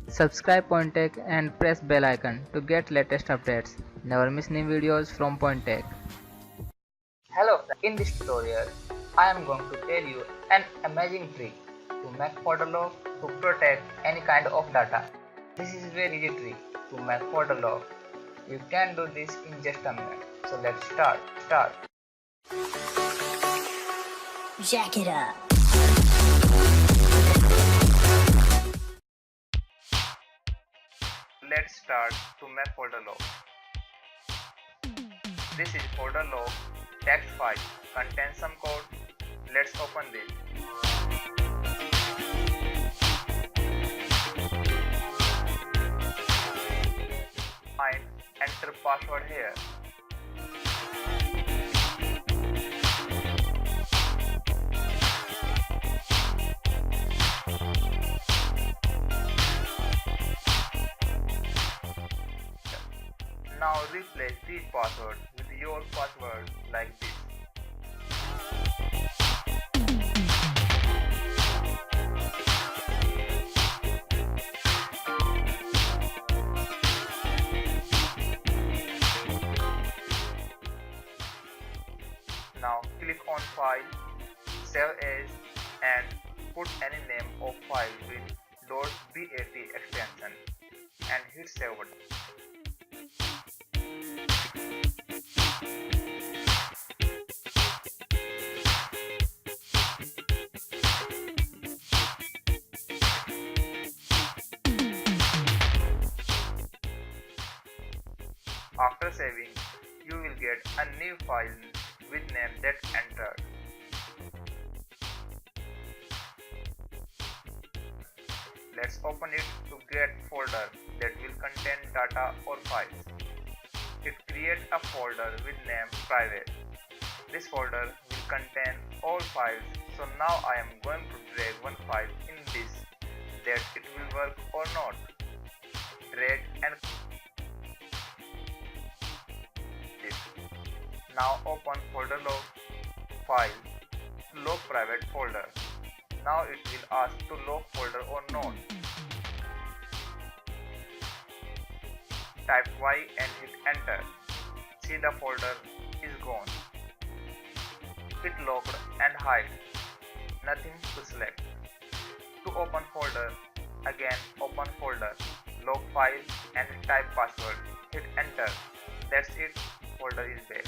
Subscribe PoinTech and press bell icon to get latest updates. Never miss new videos from PoinTech. Hello friends, in this tutorial I am going to tell you an amazing trick to make folder lock to protect any kind of data. This is very easy trick to make folder lock. You can do this in just a minute. So let's start. Jack it up. Let's start to make folder lock. This is folder lock text file contains some code. Let's open this. And enter password here. Now replace these passwords with your password like this. Now click on File, Save As and put any name of file with .bat extension and hit Save button. After saving, you will get a new file with name that entered. Let's open it to get folder that will contain data or files. It creates a folder with name private. This folder will contain all files, so now I am going to drag one file in this that it will work or not. Drag and now open folder lock file, lock private folder. Now it will ask to lock folder or not. Type Y and hit enter. See, the folder is gone. Hit locked and hide. Nothing to select. To open folder, again open folder, lock file and type password. Hit enter. That's it. Folder is back.